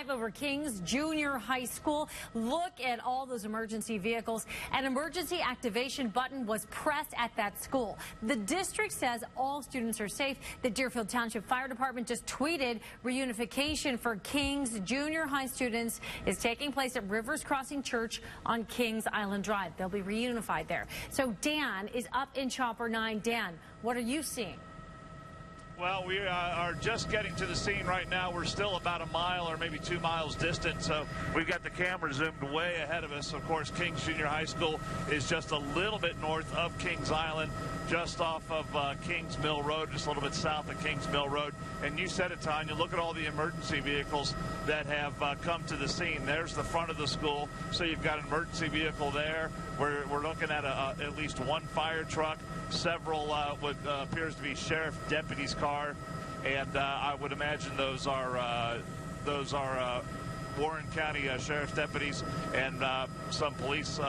Over Kings Junior High School. Look at all those emergency vehicles. An emergency activation button was pressed at that school. The district says all students are safe. The Deerfield Township Fire Department just tweeted reunification for Kings Junior High students is taking place at Rivers Crossing Church on Kings Island Drive. They'll be reunified there. So Dan is up in Chopper 9. Dan, what are you seeing? Well, we are just getting to the scene right now. We're still about a mile or maybe 2 miles distant, so we've got the camera zoomed way ahead of us. Of course, Kings Junior High School is just a little bit north of Kings Island, just off of Kings Mill Road, just a little bit south of Kings Mill Road. And you said it, Tanya, look at all the emergency vehicles that have come to the scene. There's the front of the school, so you've got an emergency vehicle there. We're looking at at least one fire truck, several what appears to be sheriff deputies' car, and I would imagine those are Warren County Sheriff's deputies and some police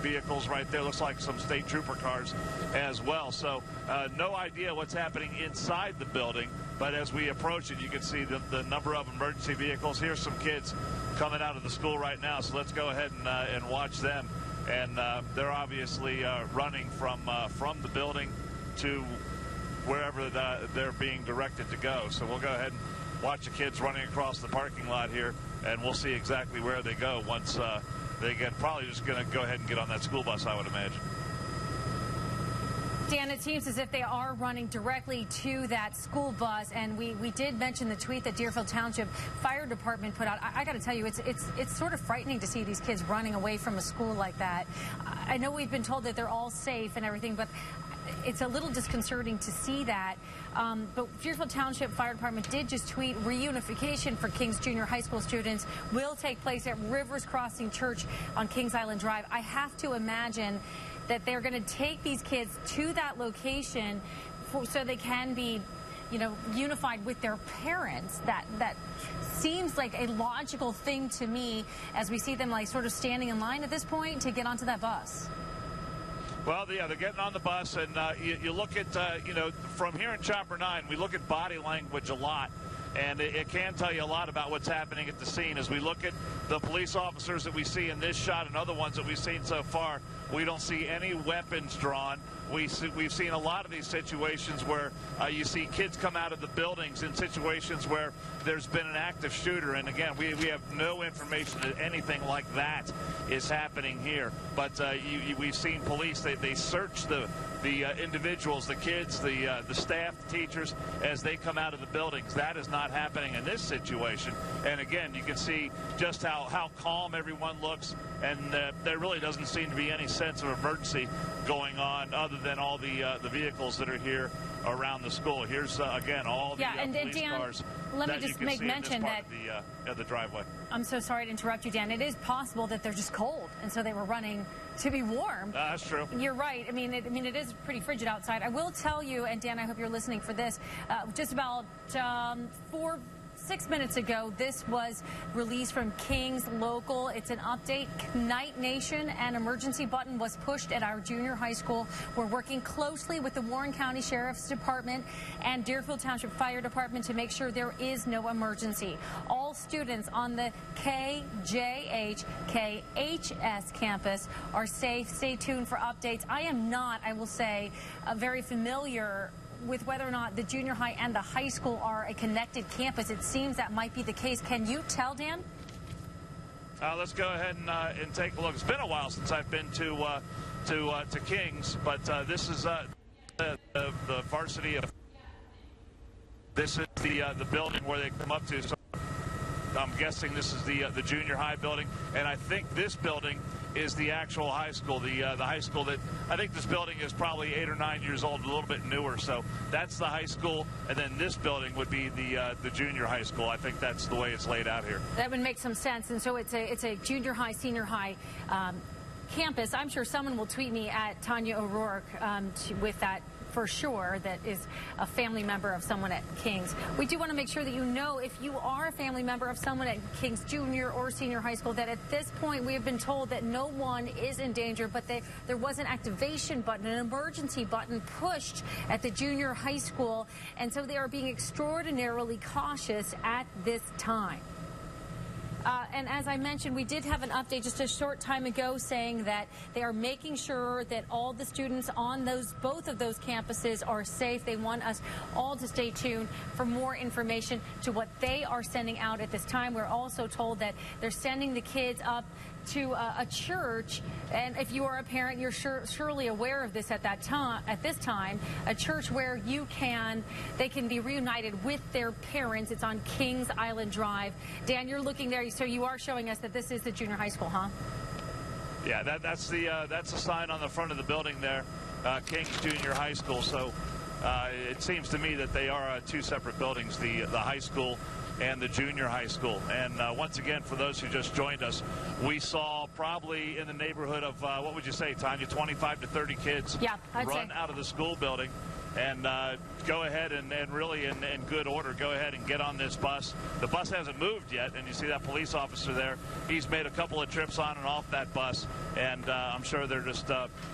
vehicles right there. Looks like some state trooper cars as well. So no idea what's happening inside the building, but as we approach it, you can see the number of emergency vehicles. Here's some kids coming out of the school right now, so let's go ahead and watch them. And they're obviously running from the building to wherever they're being directed to go. So we'll go ahead and watch the kids running across the parking lot here, and we'll see exactly where they go once they get. Probably just going to go ahead and get on that school bus, I would imagine. Dan, it seems as if they are running directly to that school bus, and we did mention the tweet that Deerfield Township Fire Department put out. I got to tell you, it's sort of frightening to see these kids running away from a school like that. I know we've been told that they're all safe and everything, but it's a little disconcerting to see that. But Deerfield Township Fire Department did just tweet reunification for Kings Junior High School students will take place at Rivers Crossing Church on Kings Island Drive. I have to imagine that they're going to take these kids to that location so they can be, unified with their parents. That seems like a logical thing to me as we see them like sort of standing in line at this point to get onto that bus. Well, yeah, they're getting on the bus, and you look at, from here in Chopper 9, we look at body language a lot. And it can tell you a lot about what's happening at the scene. As we look at the police officers that we see in this shot and other ones that we've seen so far, we don't see any weapons drawn. We've seen a lot of these situations where you see kids come out of the buildings in situations where there's been an active shooter. And again, we have no information that anything like that is happening here. But we've seen police, they search the individuals, the kids, the staff, the teachers, as they come out of the buildings. That is not happening in this situation. And again, you can see just how calm everyone looks, and there really doesn't seem to be any sense of emergency going on other than all the vehicles that are here around the school. Here's again all the police Dan, cars. Let me just make mention that the driveway. I'm so sorry to interrupt you, Dan. It is possible that they're just cold, and so they were running to be warm. That's true. You're right. I mean, it is pretty frigid outside. I will tell you, and Dan, I hope you're listening for this. Just about 6 minutes ago, this was released from Kings Local. It's an update. Knight Nation, an emergency button was pushed at our junior high school. We're working closely with the Warren County Sheriff's Department and Deerfield Township Fire Department to make sure there is no emergency. All students on the KJH, KHS campus are safe. Stay tuned for updates. I am not, I will say, very familiar with whether or not the junior high and the high school are a connected campus. It seems that might be the case. Can you tell, Dan? Let's go ahead and take a look. It's been a while since I've been to Kings, but this is the varsity of. This is the building where they come up to. So I'm guessing this is the junior high building, and I think this building is the actual high school, the high school that I think this building is probably 8 or 9 years old, a little bit newer. So that's the high school, and then this building would be the junior high school. I think that's the way it's laid out here. That would make some sense. And so it's a junior high, senior high campus. I'm sure someone will tweet me at Tanya O'Rourke with that for sure, that is a family member of someone at Kings. We do want to make sure that you know, if you are a family member of someone at Kings Junior or Senior High School, that at this point we have been told that no one is in danger, but there was an activation button, an emergency button pushed at the junior high school, and so they are being extraordinarily cautious at this time. and as I mentioned, we did have an update just a short time ago saying that they are making sure that all the students on both of those campuses are safe. They want us all to stay tuned for more information to what they are sending out at this time. We're also told that they're sending the kids up to a church, and if you are a parent, you're surely aware of this at this time, a church where they can be reunited with their parents. It's on Kings Island Drive. Dan, you're looking there, so you are showing us that this is the junior high school, huh? Yeah, that's the sign on the front of the building there, Kings Junior High School. So it seems to me that they are two separate buildings, the high school and the junior high school. And once again, for those who just joined us, we saw probably in the neighborhood of, what would you say, Tanya, 25 to 30 kids run out of the school building and go ahead and really in good order, go ahead and get on this bus. The bus hasn't moved yet, and you see that police officer there. He's made a couple of trips on and off that bus, and I'm sure they're just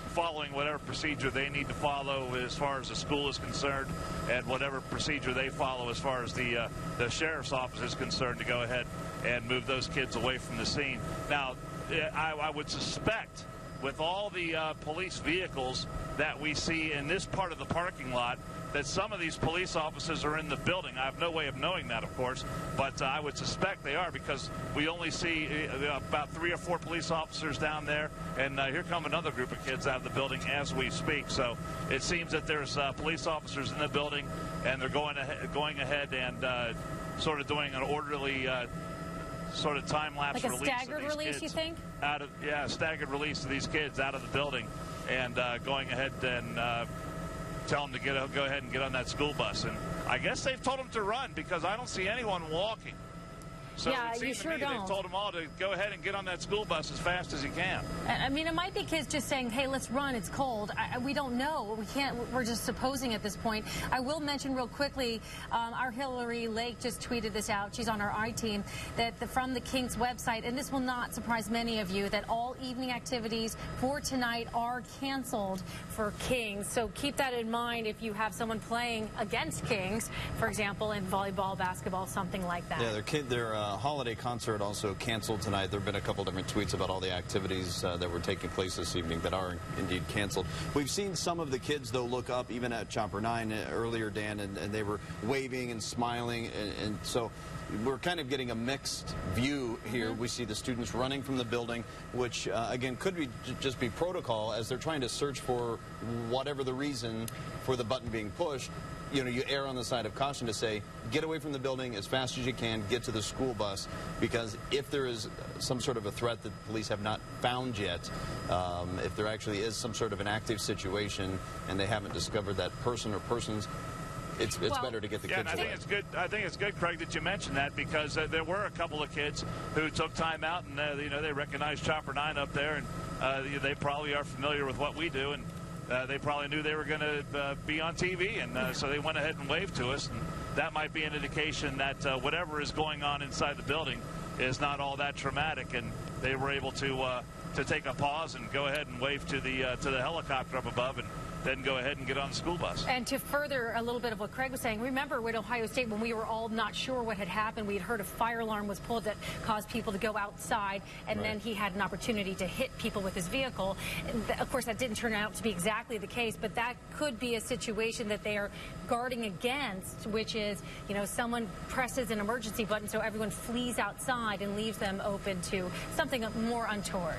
following whatever procedure they need to follow as far as the school is concerned, and whatever procedure they follow as far as the sheriff's office is concerned to go ahead and move those kids away from the scene. Now, I would suspect with all the police vehicles that we see in this part of the parking lot that some of these police officers are in the building. I have no way of knowing that, of course, but I would suspect they are because we only see about 3 or 4 police officers down there, and here come another group of kids out of the building as we speak. So it seems that there's police officers in the building, and they're going ahead and sort of doing an orderly sort of time-lapse release. Like a staggered release, you think? Staggered release of these kids out of the building, and going ahead and tell them to go ahead and get on that school bus. And I guess they've told them to run because I don't see anyone walking. So yeah, it seems you sure to me they've told them all to go ahead and get on that school bus as fast as you can. I mean, it might be kids just saying, hey, let's run, it's cold. We don't know. We're just supposing at this point. I will mention real quickly, our Hillary Lake just tweeted this out. She's on our I-team, that from the Kings website, and this will not surprise many of you, that all evening activities for tonight are canceled for Kings. So keep that in mind if you have someone playing against Kings, for example, in volleyball, basketball, something like that. Yeah, their holiday concert also canceled tonight. There have been a couple different tweets about all the activities that were taking place this evening that are indeed canceled. We've seen some of the kids, though, look up even at Chopper 9 earlier, Dan, and they were waving and smiling, and so we're kind of getting a mixed view here. Mm-hmm. We see the students running from the building, which, again, could just be protocol as they're trying to search for whatever the reason for the button being pushed. You know, you err on the side of caution to say, get away from the building as fast as you can, get to the school bus, because if there is some sort of a threat that police have not found yet, if there actually is some sort of an active situation and they haven't discovered that person or persons, it's better to get the kids away. I think it's good, Craig, that you mentioned that, because there were a couple of kids who took time out, and they recognized Chopper 9 up there, and they probably are familiar with what we do, and they probably knew they were going to be on TV, and so they went ahead and waved to us. And that might be an indication that whatever is going on inside the building is not all that traumatic, and they were able to take a pause and go ahead and wave to the helicopter up above, and then go ahead and get on the school bus. And to further a little bit of what Craig was saying, remember with Ohio State when we were all not sure what had happened, we had heard a fire alarm was pulled that caused people to go outside, and then he had an opportunity to hit people with his vehicle. And of course, that didn't turn out to be exactly the case, but that could be a situation that they are guarding against, which is, someone presses an emergency button so everyone flees outside and leaves them open to something more untoward.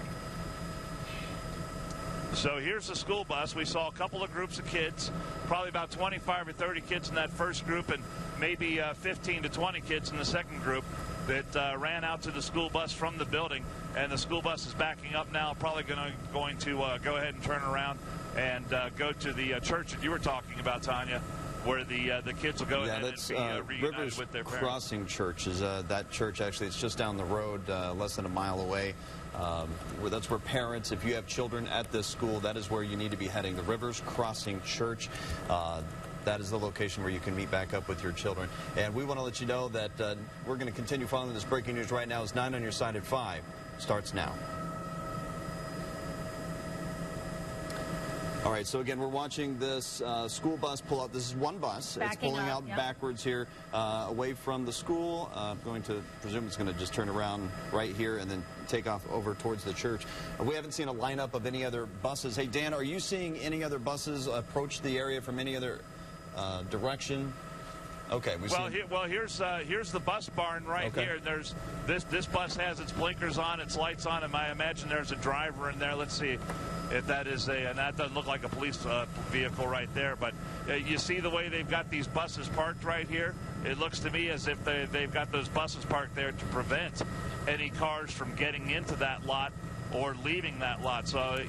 So here's the school bus. We saw a couple of groups of kids, probably about 25 or 30 kids in that first group, and maybe 15 to 20 kids in the second group that ran out to the school bus from the building. And the school bus is backing up now, probably going to go ahead and turn around and go to the church that you were talking about, Tanya, where the kids will go ahead and be reunited Rivers with their parents. Crossing Church is that church. Actually, it's just down the road, less than a mile away. That's where parents, if you have children at this school, that is where you need to be heading. The Rivers Crossing Church. That is the location where you can meet back up with your children. And we want to let you know that we're going to continue following this breaking news right now. It's 9 on your side at 5. Starts now. All right, so again, we're watching this school bus pull out. This is one bus. It's pulling out backwards here, away from the school. I'm going to presume it's going to just turn around right here and then take off over towards the church. We haven't seen a lineup of any other buses. Hey, Dan, are you seeing any other buses approach the area from any other direction? Okay. Here's the bus barn right here. There's this bus has its blinkers on, its lights on, and I imagine there's a driver in there. Let's see if that is and that doesn't look like a police vehicle right there. But you see the way they've got these buses parked right here. It looks to me as if they've got those buses parked there to prevent any cars from getting into that lot or leaving that lot. So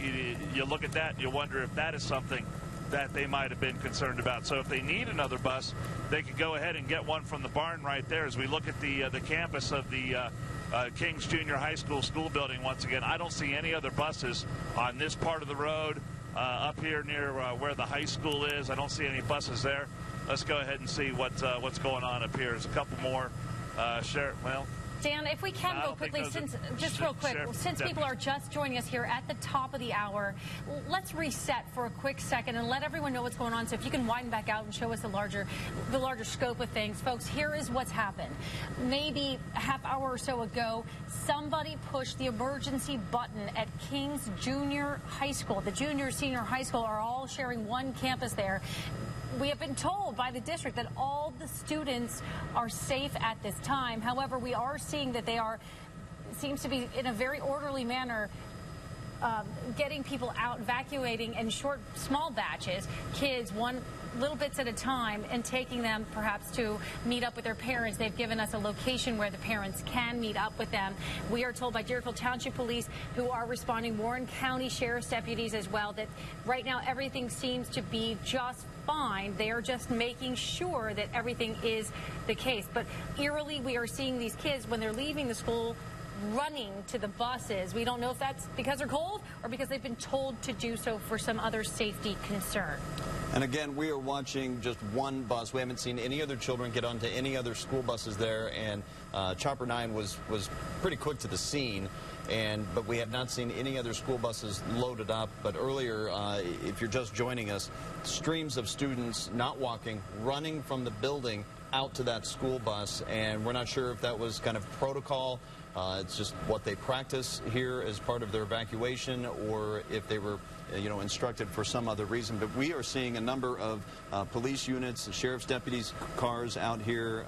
you look at that and you wonder if that is something that they might have been concerned about. So if they need another bus, they could go ahead and get one from the barn right there. As we look at the campus of the Kings Junior High School building once again, I don't see any other buses on this part of the road. Up here near where the high school is, I don't see any buses there. Let's go ahead and see what's going on up here. There's a couple more. Dan, if we can go quickly, since people are just joining us here at the top of the hour, let's reset for a quick second and let everyone know what's going on. So if you can widen back out and show us the larger scope of things. Folks, here is what's happened. Maybe a half hour or so ago, somebody pushed the emergency button at Kings Junior High School. The junior, senior high school are all sharing one campus there. We have been told by the district that all the students are safe at this time. However, we are seeing that they seems to be in a very orderly manner getting people out, evacuating in small batches, kids, little bits at a time, and taking them perhaps to meet up with their parents. They've given us a location where the parents can meet up with them. We are told by Deerfield Township Police, who are responding, Warren County Sheriff's deputies as well, that right now everything seems to be just fine. They are just making sure that everything is the case. But eerily, we are seeing these kids, when they're leaving the school, running to the buses. We don't know if that's because they're cold or because they've been told to do so for some other safety concern. And again, we are watching just one bus. We haven't seen any other children get onto any other school buses there, and Chopper 9 was pretty quick to the scene, but we have not seen any other school buses loaded up. But earlier, if you're just joining us, streams of students not walking, running from the building out to that school bus, and we're not sure if that was kind of protocol. It's just what they practice here as part of their evacuation, or if they were instructed for some other reason. But we are seeing a number of police units, sheriff's deputies, cars out here,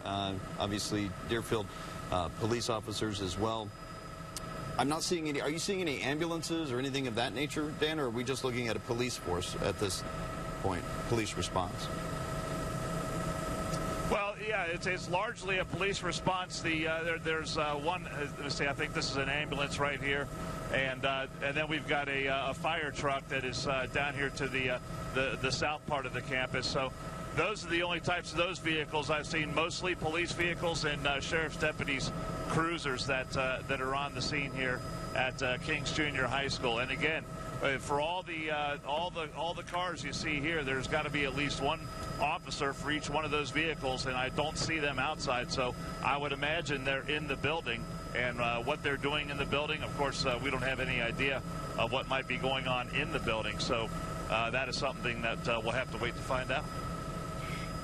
obviously Deerfield police officers as well. I'm not seeing any. Are you seeing any ambulances or anything of that nature, Dan, or are we just looking at a police force at this point, police response? Well, yeah, it's largely a police response. There's one. Let's see, I think this is an ambulance right here, and then we've got a fire truck that is down here to the south part of the campus. So those are the only types of those vehicles I've seen. Mostly police vehicles and sheriff's deputies, cruisers that are on the scene here at Kings Junior High School. And again, for all the cars you see here, there's got to be at least one officer for each one of those vehicles, and I don't see them outside. So I would imagine they're in the building, and what they're doing in the building, of course, we don't have any idea of what might be going on in the building. So that is something that we'll have to wait to find out.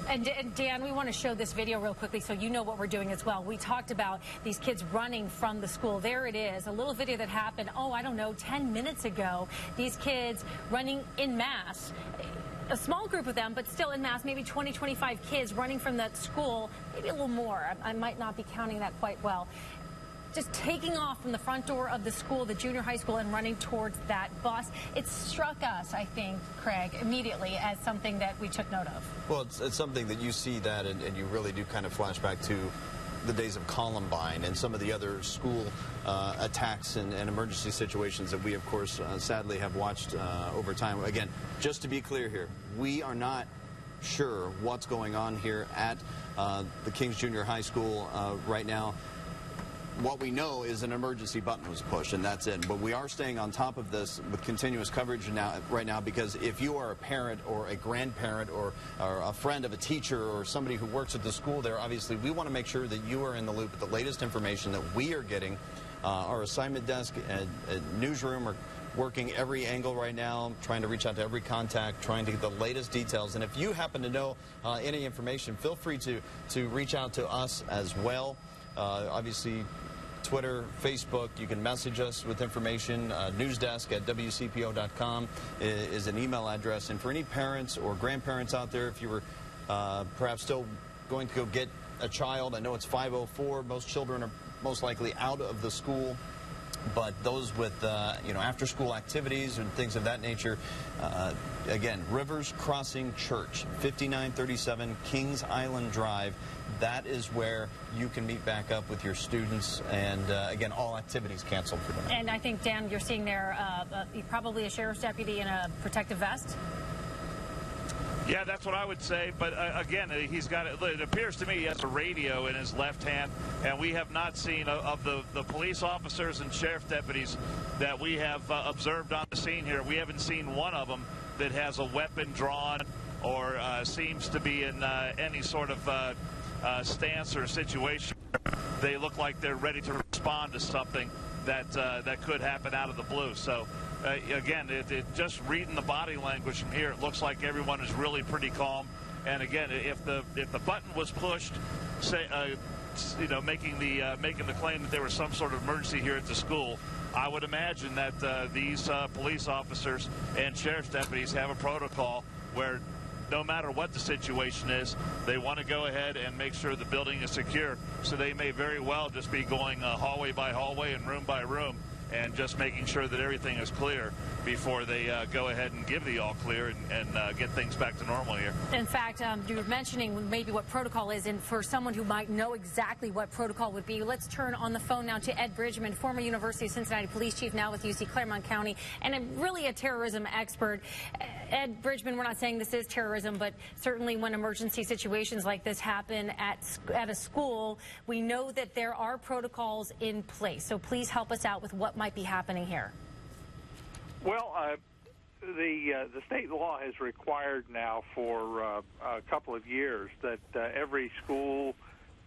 And Dan, we want to show this video real quickly so you know what we're doing as well. We talked about these kids running from the school. There it is, a little video that happened, I don't know, 10 minutes ago. These kids running en masse. A small group of them, but still en masse, maybe 20, 25 kids running from that school, maybe a little more. I might not be counting that quite well. Just taking off from the front door of the school, the junior high school, and running towards that bus. It struck us, I think, Craig, immediately as something that we took note of. Well, it's something that you see that, and you really do kind of flash back to the days of Columbine and some of the other school attacks and emergency situations that we, of course, sadly have watched over time. Again, just to be clear here, we are not sure what's going on here at the Kings Junior High School right now. What we know is an emergency button was pushed, and that's it. But we are staying on top of this with continuous coverage right now, because if you are a parent or a grandparent or a friend of a teacher or somebody who works at the school there, obviously we want to make sure that you are in the loop with the latest information that we are getting. Our assignment desk, newsroom, or working every angle right now, trying to reach out to every contact, trying to get the latest details. And if you happen to know any information, feel free to reach out to us as well. Obviously, Twitter, Facebook, you can message us with information. Newsdesk@WCPO.com is an email address. And for any parents or grandparents out there, if you were perhaps still going to go get a child, I know it's 5:04. Most children are most likely out of the school. But those with, after-school activities and things of that nature, again, Rivers Crossing Church, 5937 Kings Island Drive. That is where you can meet back up with your students. And, again, all activities canceled for tonight. And I think, Dan, you're seeing there probably a sheriff's deputy in a protective vest. Yeah, that's what I would say. But again, he's got it appears to me he has a radio in his left hand, and we have not seen of the police officers and sheriff deputies that we have observed on the scene here. We haven't seen one of them that has a weapon drawn or seems to be in any sort of stance or situation. They look like they're ready to respond to something that could happen out of the blue. So. Again, just reading the body language from here, it looks like everyone is really pretty calm. And again, if the button was pushed, say, making the claim that there was some sort of emergency here at the school, I would imagine that these police officers and sheriff's deputies have a protocol where no matter what the situation is, they want to go ahead and make sure the building is secure. So they may very well just be going hallway by hallway and room by room, and just making sure that everything is clear before they go ahead and give the all clear and get things back to normal here. In fact, you were mentioning maybe what protocol is, and for someone who might know exactly what protocol would be, let's turn on the phone now to Ed Bridgman, former University of Cincinnati police chief, now with UC Claremont County, and really a terrorism expert. Ed Bridgman, we're not saying this is terrorism, but certainly when emergency situations like this happen at a school, we know that there are protocols in place. So please help us out with what might be happening here. Well, the state law has required now for a couple of years that every school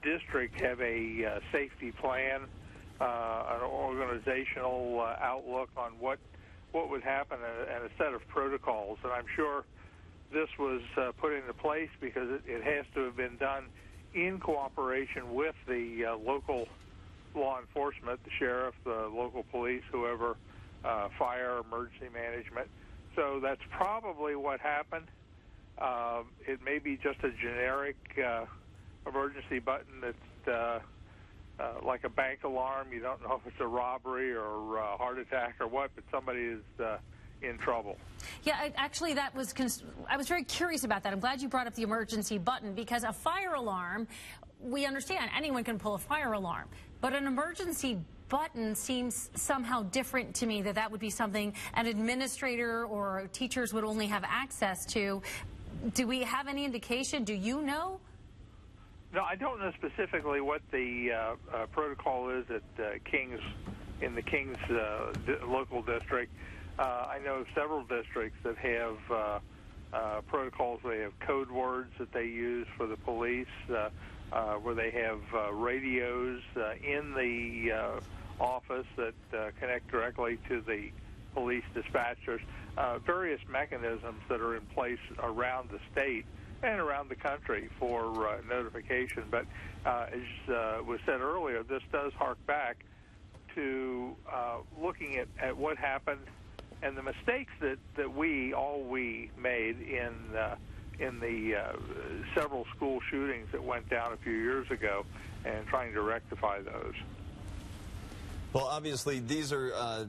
district have a safety plan, an organizational outlook on what would happen, and a set of protocols. And I'm sure this was put into place because it has to have been done in cooperation with the local law enforcement, the sheriff, the local police, whoever, fire, emergency management. So that's probably what happened. It may be just a generic emergency button that's like a bank alarm. You don't know if it's a robbery or a heart attack or what, but somebody is in trouble. Yeah, actually, I was very curious about that. I'm glad you brought up the emergency button, because a fire alarm, we understand anyone can pull a fire alarm, but an emergency button seems somehow different to me, that would be something an administrator or teachers would only have access to. Do we have any indication? Do you know? No, I don't know specifically what the protocol is at Kings, in the Kings local district. I know of several districts that have protocols. They have code words that they use for the police, where they have radios in the office that connect directly to the police dispatchers, various mechanisms that are in place around the state and around the country for notification. But as was said earlier, this does hark back to looking at what happened and the mistakes that we made in the several school shootings that went down a few years ago, and trying to rectify those. Well, obviously, these are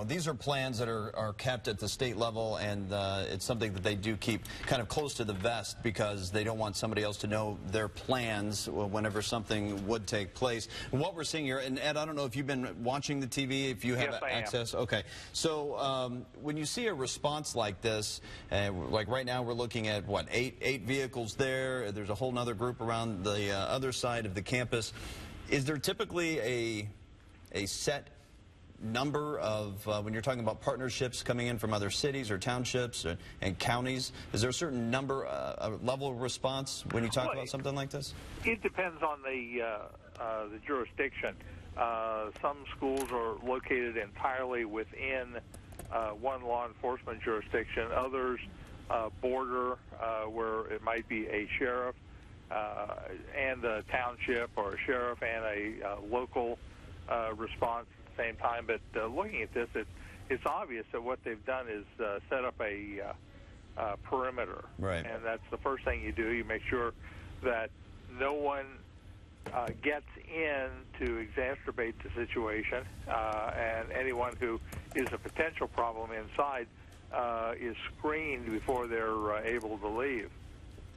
these are plans that are kept at the state level, and it's something that they do keep kind of close to the vest, because they don't want somebody else to know their plans whenever something would take place. And what we're seeing here, and Ed, I don't know if you've been watching the TV, if you have access. Okay. So when you see a response like this, like right now we're looking at, what, eight vehicles there. There's a whole other group around the other side of the campus. Is there typically a set number of, when you're talking about partnerships coming in from other cities or townships and counties, is there a certain number, a level of response when you talk about something like this? It depends on the jurisdiction. Some schools are located entirely within one law enforcement jurisdiction, others border where it might be a sheriff and a township, or a sheriff and a local response at the same time. But looking at this, it's obvious that what they've done is set up a perimeter. Right. And that's the first thing you do. You make sure that no one gets in to exacerbate the situation, and anyone who is a potential problem inside is screened before they're able to leave.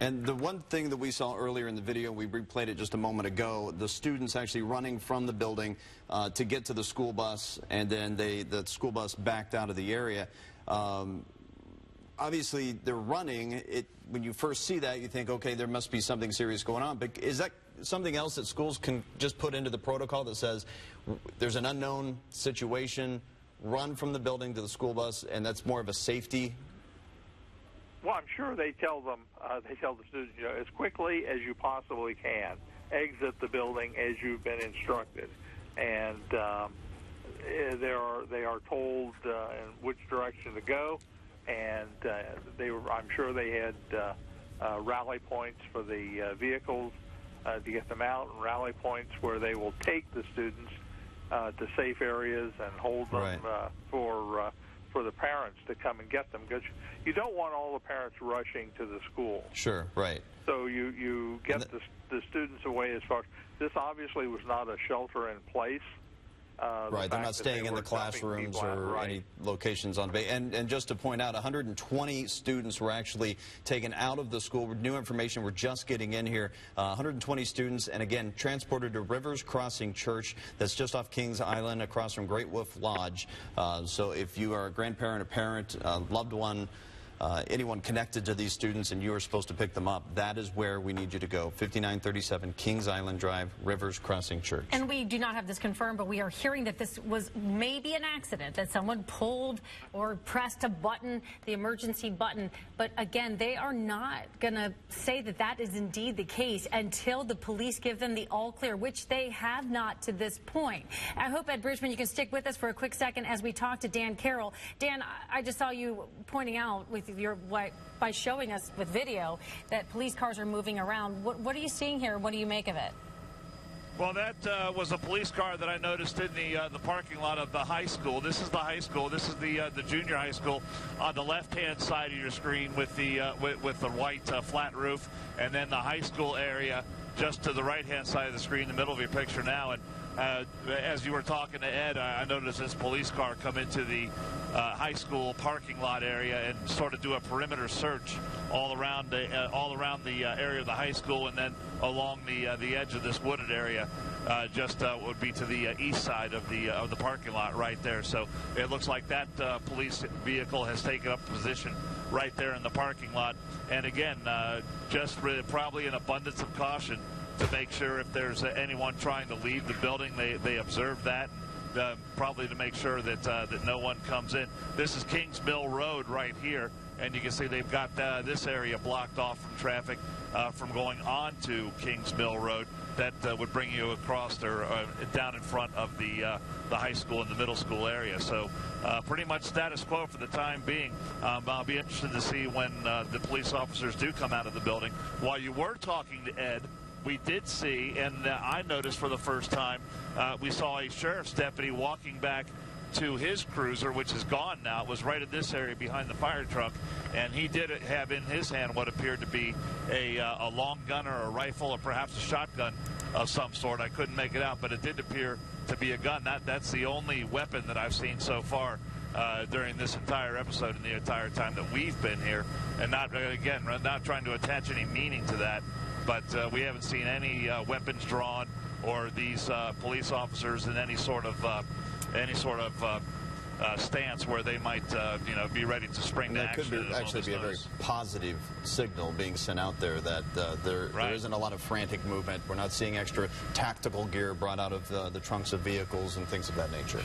And the one thing that we saw earlier in the video, we replayed it just a moment ago, the students actually running from the building to get to the school bus, and then the school bus backed out of the area. Obviously, they're running. When you first see that, you think, okay, there must be something serious going on. But is that something else that schools can just put into the protocol that says there's an unknown situation, run from the building to the school bus, and that's more of a safety? Well, I'm sure they tell them, they tell the students, as quickly as you possibly can, exit the building as you've been instructed. And they are told in which direction to go. And I'm sure they had rally points for the vehicles to get them out, and rally points where they will take the students to safe areas and hold them for the parents to come and get them. Because you don't want all the parents rushing to the school. Sure, right. So you get the students away as far. This obviously was not a shelter in place. Right, they're not staying in the classrooms or any locations on base. And just to point out, 120 students were actually taken out of the school. New information, we're just getting in here. 120 students, and again, transported to Rivers Crossing Church. That's just off Kings Island, across from Great Wolf Lodge. So if you are a grandparent, a parent, a loved one, anyone connected to these students and you are supposed to pick them up, that is where we need you to go. 5937 Kings Island Drive, Rivers Crossing Church. And we do not have this confirmed, but we are hearing that this was maybe an accident, that someone pulled or pressed a button, the emergency button. But again, they are not going to say that that is indeed the case until the police give them the all clear, which they have not to this point. I hope, Ed Bridgman, you can stick with us for a quick second as we talk to Dan Carroll. Dan, I just saw you pointing out with by showing us with video that police cars are moving around. What are you seeing here? What do you make of it? Well, that was a police car that I noticed in the parking lot of the high school. This is the high school. This is the junior high school on the left-hand side of your screen with the with the white flat roof, and then the high school area just to the right-hand side of the screen, in the middle of your picture now. And as you were talking to Ed, I noticed this police car come into the high school parking lot area and sort of do a perimeter search all around the area of the high school, and then along the edge of this wooded area, just would be to the east side of the parking lot right there. So it looks like that police vehicle has taken up position right there in the parking lot. And again, just probably an abundance of caution to make sure if there's anyone trying to leave the building, they observe that, probably to make sure that that no one comes in. This is Kings Mill Road right here, and you can see they've got this area blocked off from traffic from going on to Kings Mill Road. That would bring you across or down in front of the high school and the middle school area. So pretty much status quo for the time being. I'll be interested to see when the police officers do come out of the building. While you were talking to Ed, we did see, and I noticed for the first time, we saw a sheriff's deputy walking back to his cruiser, which is gone now. It was right in this area behind the fire truck, and he did have in his hand what appeared to be a long gun or a rifle or perhaps a shotgun of some sort. I couldn't make it out, but it did appear to be a gun. That's the only weapon that I've seen so far during this entire episode and the entire time that we've been here. And not trying to attach any meaning to that, but we haven't seen any weapons drawn or these police officers in any sort of stance where they might be ready to spring to action. That could actually be a very positive signal being sent out there that there isn't a lot of frantic movement. We're not seeing extra tactical gear brought out of the trunks of vehicles and things of that nature.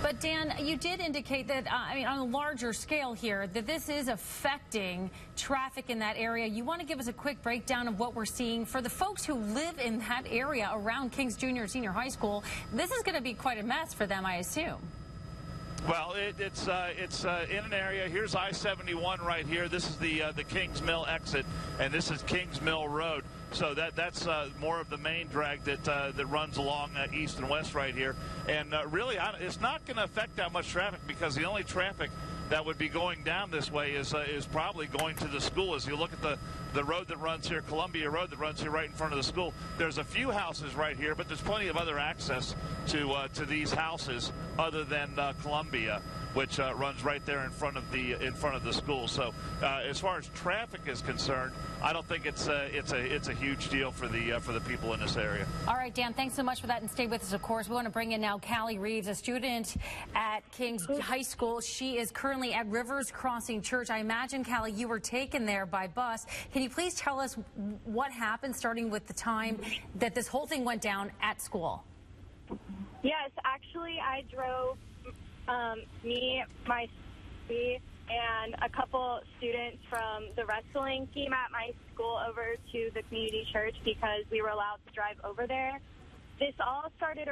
But Dan, you did indicate that, on a larger scale here, that this is affecting traffic in that area. You want to give us a quick breakdown of what we're seeing for the folks who live in that area around Kings Junior Senior High School. This is going to be quite a mess for them, I assume. Well, it's in an area. Here's I-71 right here. This is the Kings Mill exit, and this is Kings Mill Road. So that's more of the main drag that runs along east and west right here. And really, it's not going to affect that much traffic, because the only traffic that would be going down this way is probably going to the school. As you look at the road that runs here, Columbia Road that runs here right in front of the school, there's a few houses right here, but there's plenty of other access to these houses other than Columbia, which runs right there in front of the school. So as far as traffic is concerned, I don't think it's a huge deal for the people in this area. All right, Dan, thanks so much for that, and stay with us, of course. We want to bring in now Callie Reeves, a student at Kings High School. She is currently at Rivers Crossing Church. I imagine, Callie, you were taken there by bus. Can you please tell us what happened, starting with the time that this whole thing went down at school? Yes, actually, I drove me, my and a couple students from the wrestling team at my school over to the community church because we were allowed to drive over there. This all started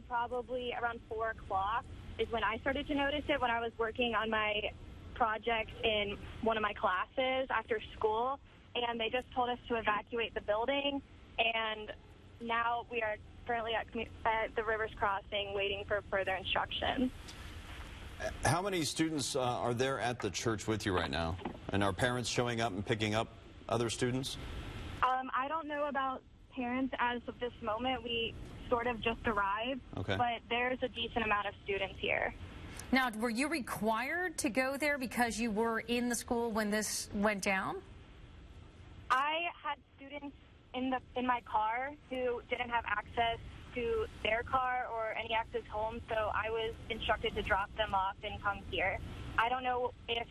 probably around 4 o'clock is when I started to notice it, when I was working on my project in one of my classes after school, and they just told us to evacuate the building, and now we are currently at the Rivers Crossing waiting for further instructions. How many students are there at the church with you right now? And are parents showing up and picking up other students? I don't know about parents as of this moment. We sort of just arrived, okay, but there's a decent amount of students here. Now, were you required to go there because you were in the school when this went down? I had students in my car who didn't have access to their car or any access home, so I was instructed to drop them off and come here. I don't know if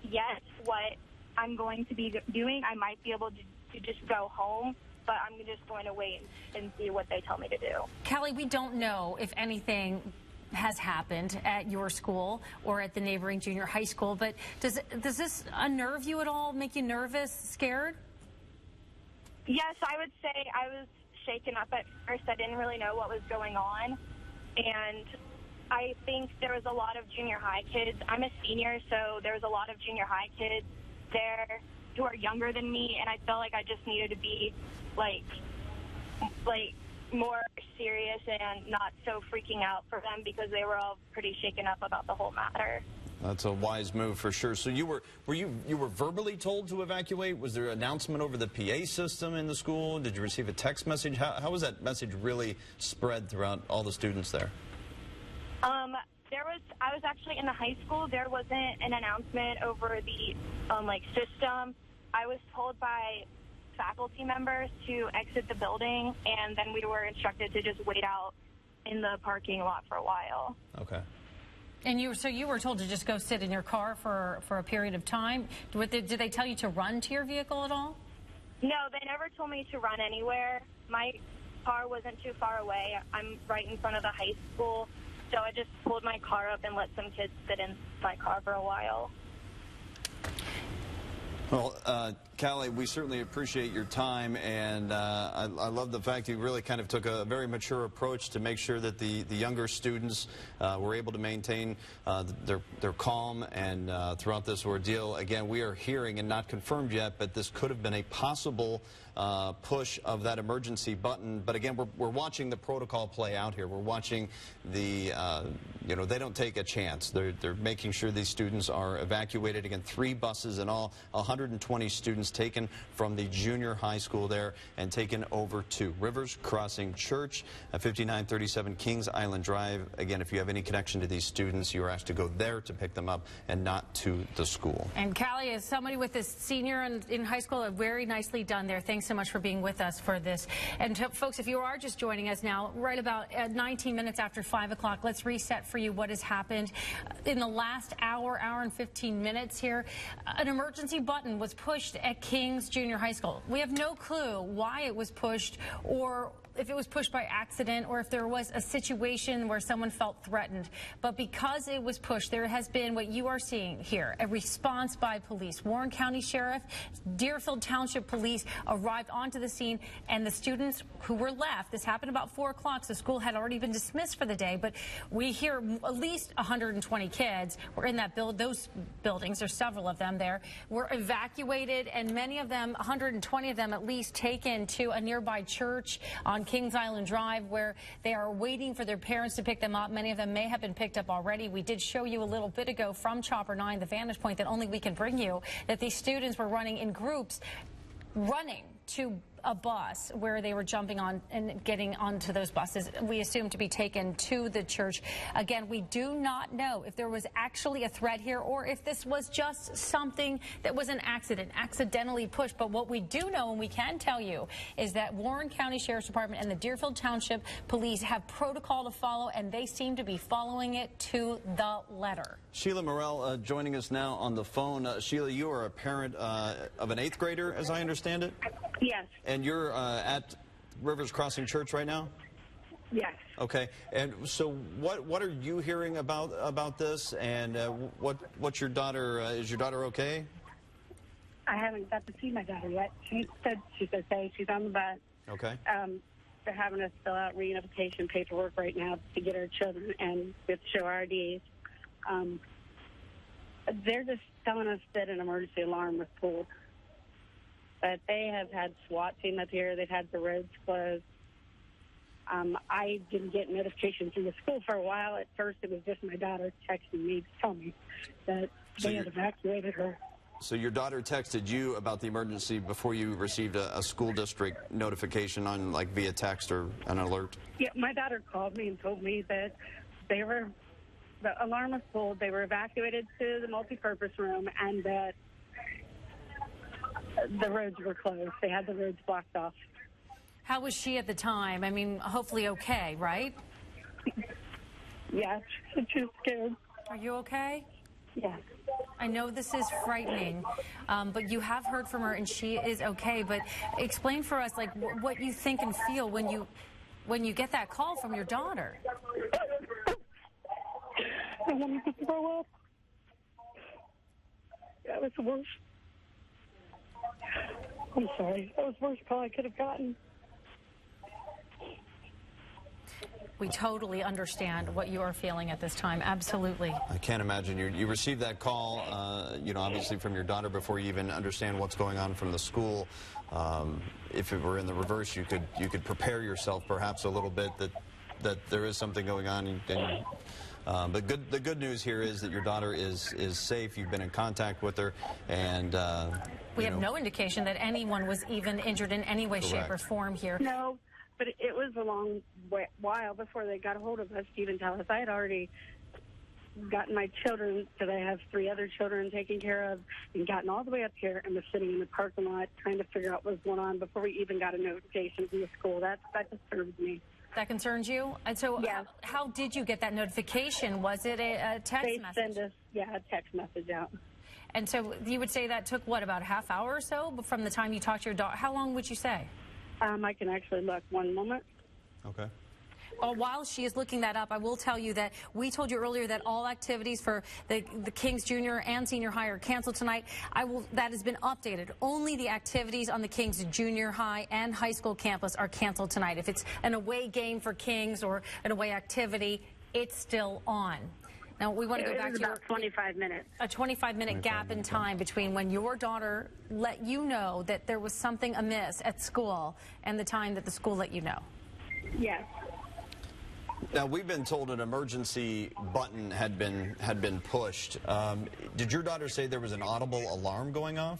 yet what I'm going to be doing. I might be able to just go home, but I'm just going to wait and see what they tell me to do. Callie, we don't know if anything has happened at your school or at the neighboring junior high school, but does this unnerve you at all, make you nervous, scared? Yes, I would say I was shaken up at first. I didn't really know what was going on, and I think there was a lot of junior high kids. I'm a senior, so there was a lot of junior high kids there who are younger than me, and I felt like I just needed to be like more serious and not so freaking out for them because they were all pretty shaken up about the whole matter. That's a wise move for sure. So you were verbally told to evacuate? Was there an announcement over the PA system in the school? Did you receive a text message? How was that message really spread throughout all the students there? I was actually in the high school. There wasn't an announcement over the system. I was told by faculty members to exit the building, and then we were instructed to just wait out in the parking lot for a while. Okay. And you were told to just go sit in your car for a period of time. Did they tell you to run to your vehicle at all? No, they never told me to run anywhere. My car wasn't too far away. I'm right in front of the high school, so I just pulled my car up and let some kids sit in my car for a while. Well, Callie, we certainly appreciate your time, and I love the fact you really kind of took a very mature approach to make sure that the younger students were able to maintain their calm and throughout this ordeal. Again, we are hearing, and not confirmed yet, but this could have been a possible push of that emergency button. But again, we're watching the protocol play out here. We're watching the, they don't take a chance. They're making sure these students are evacuated. Again, 3 buses in all, 120 students taken from the junior high school there and taken over to Rivers Crossing Church at 5937 Kings Island Drive. Again, if you have any connection to these students, you are asked to go there to pick them up and not to the school. And Callie, as somebody with a senior in high school, very nicely done there. Thanks so much for being with us for this. And folks, if you are just joining us now, right about 19 minutes after 5 o'clock, let's reset for you what has happened in the last hour and 15 minutes here. An emergency button was pushed at Kings Junior High School. We have no clue why it was pushed or if it was pushed by accident or if there was a situation where someone felt threatened. But because it was pushed, there has been what you are seeing here, a response by police. Warren County Sheriff, Deerfield Township Police arrived onto the scene, and the students who were left, this happened about 4 o'clock, so school had already been dismissed for the day, but we hear at least 120 kids were in that those buildings, there's several of them there, were evacuated, and many of them, 120 of them at least, taken to a nearby church on Kings Island Drive, where they are waiting for their parents to pick them up. Many of them may have been picked up already. We did show you a little bit ago from Chopper 9, the vantage point that only we can bring you, that these students were running in groups, running to a bus where they were jumping on and getting onto those buses, we assume to be taken to the church. Again, we do not know if there was actually a threat here or if this was just something that was an accident, accidentally pushed. But what we do know, and we can tell you, is that Warren County Sheriff's Department and the Deerfield Township Police have protocol to follow, and they seem to be following it to the letter. Sheila Morell joining us now on the phone. Sheila, you are a parent of an 8th grader, as I understand it? Yes. And you're at Rivers Crossing Church right now? Yes. Okay. And so what are you hearing about this? And what's your daughter? Is your daughter okay? I haven't got to see my daughter yet. She said she's okay. She's on the bus. Okay. They're having us fill out reunification paperwork right now to get our children and to show our IDs. They're just telling us that an emergency alarm was pulled. But they have had SWAT team up here. They've had the roads closed. I didn't get notifications from the school for a while. At first, it was just my daughter texting me to tell me that they had evacuated her. So your daughter texted you about the emergency before you received a school district notification on, like, via text or an alert? Yeah, my daughter called me and told me that the alarm was pulled, they were evacuated to the multipurpose room, and that the roads were closed. They had the roads blocked off. How was she at the time? I mean, hopefully okay, right? Yeah, she was scared. Are you okay? Yeah. I know this is frightening, but you have heard from her and she is okay. But explain for us, like, what you think and feel when you get that call from your daughter. I wanted to throw up. That was the worst. I'm sorry. That was the worst call I could have gotten. We totally understand what you are feeling at this time. Absolutely. I can't imagine. You received that call, obviously from your daughter before you even understand what's going on from the school. If it were in the reverse, you could prepare yourself perhaps a little bit that there is something going on. But the good news here is that your daughter is safe. You've been in contact with her, and we have no indication that anyone was even injured in any way, shape, or form here. No, but it was a long while before they got a hold of us to even tell us. I had already gotten my children, because I have 3 other children taken care of, and gotten all the way up here and was sitting in the parking lot trying to figure out what was going on before we even got a notification from the school. That disturbs me. That concerns you? And so yeah. How did you get that notification? Was it a text message? They send us, a text message out. And so you would say that took, what, about a half hour or so from the time you talked to your daughter? How long would you say? I can actually look. One moment. Okay. Well, while she is looking that up, I will tell you that we told you earlier that all activities for the Kings Junior and Senior High are canceled tonight. That has been updated. Only the activities on the Kings Junior High and High School campus are canceled tonight. If it's an away game for Kings or an away activity, it's still on. Now, we want to go back to about 25 minutes. A 25-minute gap in time between when your daughter let you know that there was something amiss at school and the time that the school let you know. Yes. Now, we've been told an emergency button had been pushed. Did your daughter say there was an audible alarm going off?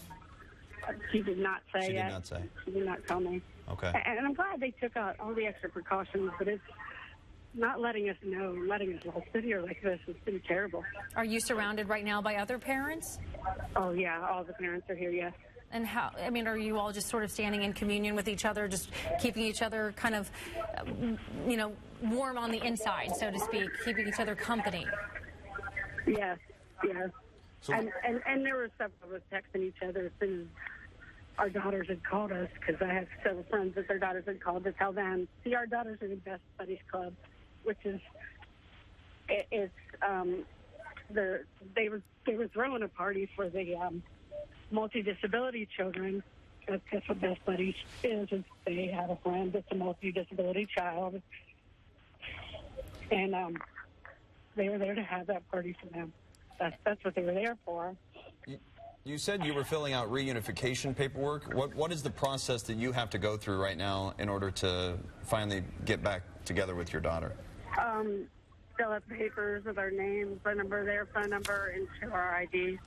She did not say. She did not say. She did not tell me. Okay. And I'm glad they took out all the extra precautions, but it's not letting us know, letting us all sit here like this. It's been terrible. Are you surrounded right now by other parents? Oh, yeah. All the parents are here, yes. And how, I mean, are you all just sort of standing in communion with each other, just keeping each other kind of, warm on the inside, so to speak, keeping each other company? Yes, yes. So, and there were several of us texting each other as soon as our daughters had called us, because I have several friends that their daughters had called to tell them, see, our daughters are in the Best Buddies Club, which is, they were throwing a party for the multi-disability children. That's what Best Buddies is they have a friend that's a multi-disability child. And they were there to have that party for them. That's what they were there for. You said you were filling out reunification paperwork. What is the process that you have to go through right now in order to finally get back together with your daughter? Fill out papers with our names, phone number, their phone number, and show our ID.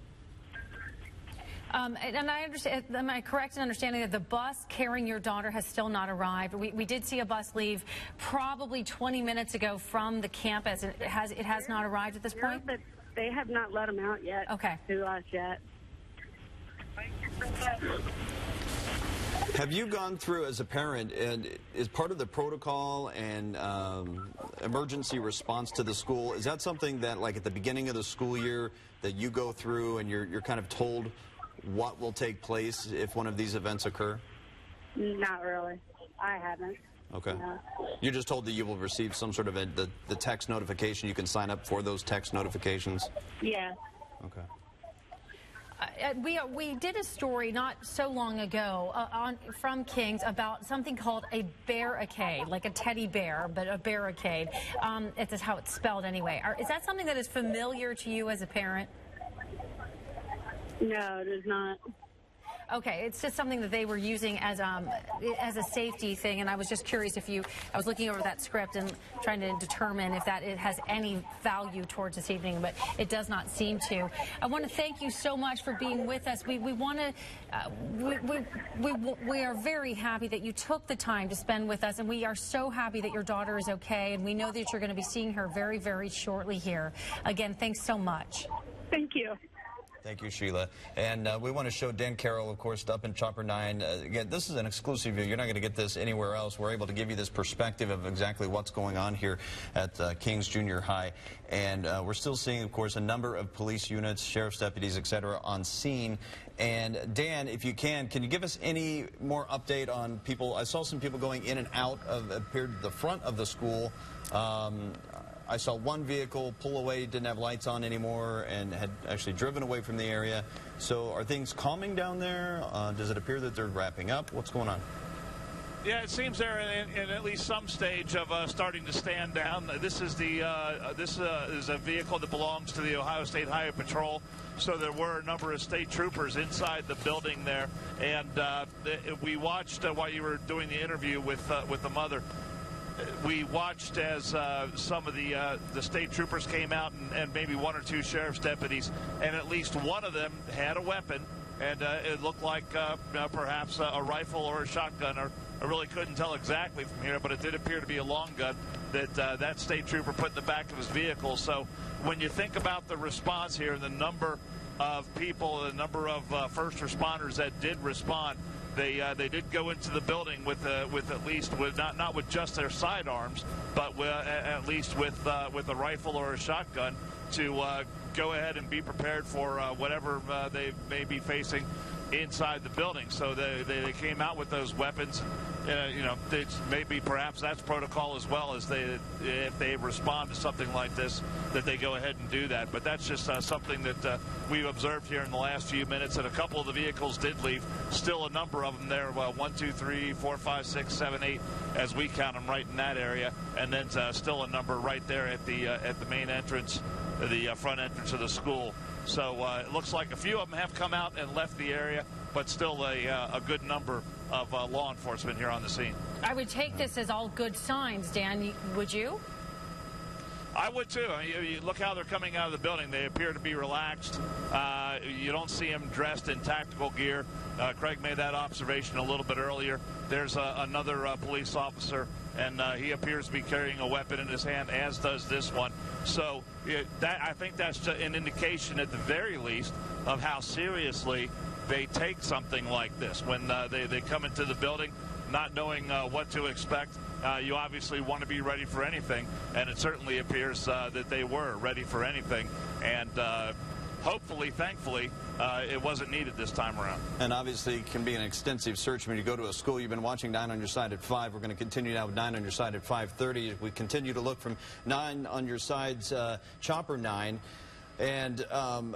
And I understand, am I correct in understanding that the bus carrying your daughter has still not arrived? We did see a bus leave probably 20 minutes ago from the campus. It has not arrived at this point? But they have not let them out yet. Okay. To us yet. Have you gone through, as a parent, and is part of the protocol and emergency response to the school, is that something that, like at the beginning of the school year, that you go through and you're kind of told what will take place if one of these events occur? Not really. I haven't. Okay. No. You're just told that you will receive some sort of the text notification. You can sign up for those text notifications? Yeah. Okay. We did a story not so long ago from Kings about something called a barricade, like a teddy bear, but a barricade. It's how it's spelled anyway. Is that something that is familiar to you as a parent? No, it is not. Okay, it's just something that they were using as a safety thing, and I was just curious if I was looking over that script and trying to determine if it has any value towards this evening, but it does not seem to. I want to thank you so much for being with us. We are very happy that you took the time to spend with us, and we are so happy that your daughter is okay, and we know that you're going to be seeing her very, very shortly here. Again, thanks so much. Thank you. Thank you, Sheila. And we want to show Dan Carroll, of course, up in Chopper 9. Again, this is an exclusive view. You're not going to get this anywhere else. We're able to give you this perspective of exactly what's going on here at Kings Junior High. And we're still seeing, of course, a number of police units, sheriff's deputies, et cetera, on scene. And Dan, if you can you give us any more update on people? I saw some people going in and out of the front of the school. I saw one vehicle pull away, didn't have lights on anymore, and had actually driven away from the area. So are things calming down there? Does it appear that they're wrapping up? What's going on? Yeah, it seems they're in at least some stage of starting to stand down. This is is a vehicle that belongs to the Ohio State Highway Patrol. So there were a number of state troopers inside the building there, and we watched while you were doing the interview with the mother. We watched as some of the state troopers came out and maybe one or two sheriff's deputies, and at least one of them had a weapon, and it looked like perhaps a rifle or a shotgun. Or I really couldn't tell exactly from here, but it did appear to be a long gun that state trooper put in the back of his vehicle. So when you think about the response here, the number of people, the number of first responders that did respond, they did go into the building with at least not with just their sidearms, but at least with a rifle or a shotgun to go ahead and be prepared for whatever they may be facing inside the building. So they came out with those weapons. Maybe perhaps that's protocol as well, as if they respond to something like this, that they go ahead and do that. But that's just something that we've observed here in the last few minutes. And a couple of the vehicles did leave. Still a number of them there. 1, 2, 3, 4, 5, 6, 7, 8, as we count them right in that area. And then still a number right there at the main entrance, the front entrance of the school. So it looks like a few of them have come out and left the area, but still a good number of law enforcement here on the scene. I would take this as all good signs, Dan. Would you? I would too. You look how they're coming out of the building. They appear to be relaxed. You don't see them dressed in tactical gear. Craig made that observation a little bit earlier. There's another police officer, and he appears to be carrying a weapon in his hand, as does this one. So I think that's an indication, at the very least, of how seriously they take something like this. When they come into the building not knowing what to expect, you obviously want to be ready for anything, and it certainly appears that they were ready for anything. And hopefully, thankfully, it wasn't needed this time around. And obviously it can be an extensive search when you go to a school. You've been watching 9 on Your Side at 5. We're going to continue now with 9 on Your Side at 5:30. We continue to look from 9 on Your Side's Chopper 9. And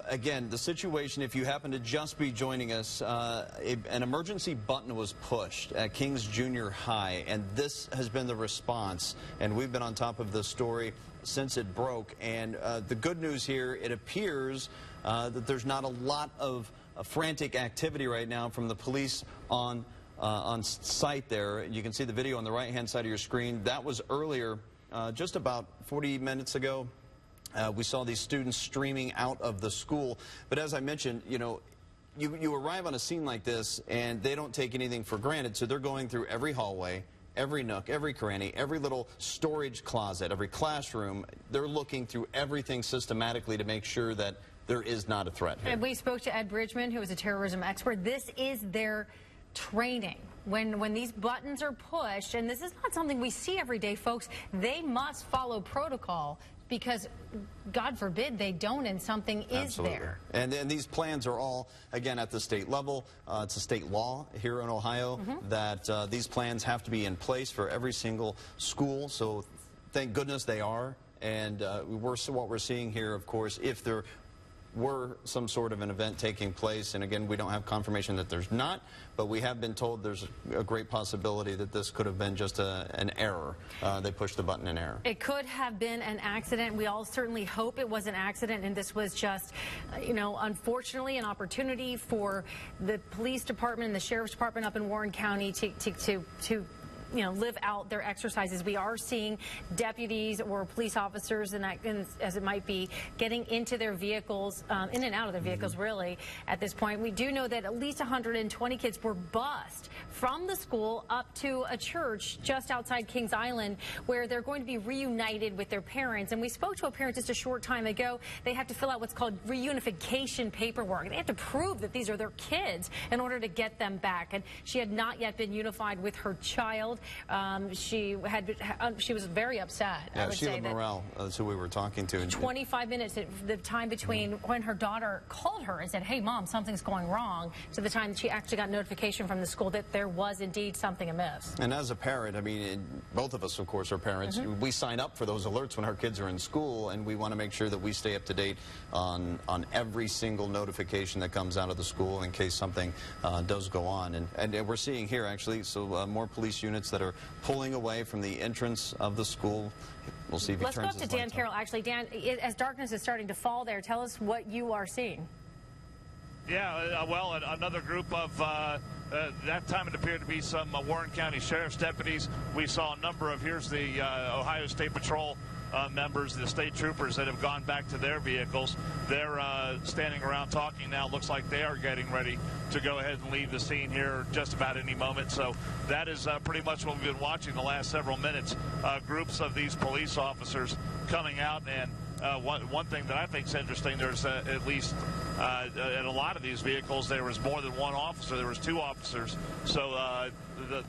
again, the situation, if you happen to just be joining us, an emergency button was pushed at Kings Junior High, and this has been the response. And we've been on top of this story since it broke. And the good news here, it appears that there's not a lot of frantic activity right now from the police on site there. You can see the video on the right-hand side of your screen. That was earlier, just about 40 minutes ago. We saw these students streaming out of the school. But as I mentioned, you know, you arrive on a scene like this, and they don't take anything for granted. So they're going through every hallway, every nook, every cranny, every little storage closet, every classroom. They're looking through everything systematically to make sure that there is not a threat here. And we spoke to Ed Bridgman, who is a terrorism expert. This is their training. When these buttons are pushed, and this is not something we see every day, folks, they must follow protocol, because God forbid they don't and something is Absolutely. there. And these plans are all, again, at the state level. It's a state law here in Ohio that these plans have to be in place for every single school. So thank goodness they are. And what we're seeing here, of course, if there were some sort of an event taking place, and again, we don't have confirmation that there's not, but we have been told there's a great possibility that this could have been just an error. They pushed the button in error. It could have been an accident. We all certainly hope it was an accident, and this was just, you know, unfortunately an opportunity for the police department and the sheriff's department up in Warren County to you know, live out their exercises. We are seeing deputies or police officers, and as it might be, getting into their vehicles, in and out of their vehicles, really, at this point. We do know that at least 120 kids were bused from the school up to a church just outside Kings Island, where they're going to be reunited with their parents. And we spoke to a parent just a short time ago. They have to fill out what's called reunification paperwork. They have to prove that these are their kids in order to get them back. And she had not yet been unified with her child. She was very upset. Yeah, I would Sheila say Morrell, that's who we were talking to. 25 minutes, the time between when her daughter called her and said, "Hey, Mom, something's going wrong," to the time that she actually got notification from the school that there was indeed something amiss. And as a parent, I mean, both of us, of course, are parents. We sign up for those alerts when our kids are in school, and we want to make sure that we stay up to date on every single notification that comes out of the school in case something does go on. And we're seeing here, actually, so more police units that are pulling away from the entrance of the school. We'll see if he turns his lights on. Let's go up to Dan Carroll. Actually, Dan, as darkness is starting to fall there, tell us what you are seeing. Yeah, well, another group of, that time it appeared to be some Warren County Sheriff's deputies. We saw a number of, here's the Ohio State Patrol members, the state troopers that have gone back to their vehicles. They're standing around talking now. Looks like they are getting ready to go ahead and leave the scene here just about any moment. So that is pretty much what we've been watching the last several minutes. Groups of these police officers coming out, and one thing that I think is interesting, there's at least in a lot of these vehicles there was more than one officer. There was 2 officers. So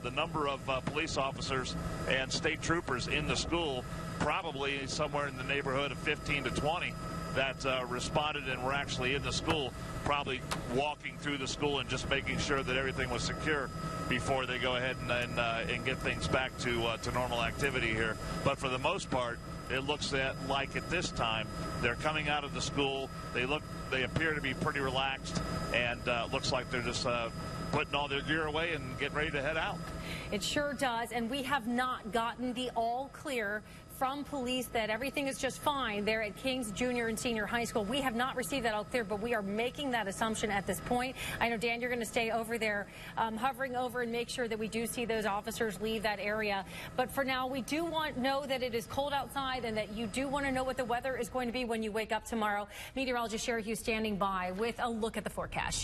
the number of police officers and state troopers in the school, probably somewhere in the neighborhood of 15 to 20 that responded and were actually in the school, probably walking through the school and just making sure that everything was secure before they go ahead and get things back to normal activity here. But for the most part, it looks like at this time they're coming out of the school. They appear to be pretty relaxed, and looks like they're just putting all their gear away and getting ready to head out. It sure does, and we have not gotten the all clear from police that everything is just fine there at Kings Junior and Senior High School. We have not received that all clear, but we are making that assumption at this point. I know, Dan, you're going to stay over there hovering over and make sure that we do see those officers leave that area. But for now, we do know that it is cold outside and that you do want to know what the weather is going to be when you wake up tomorrow. Meteorologist Sherry Hughes standing by with a look at the forecast.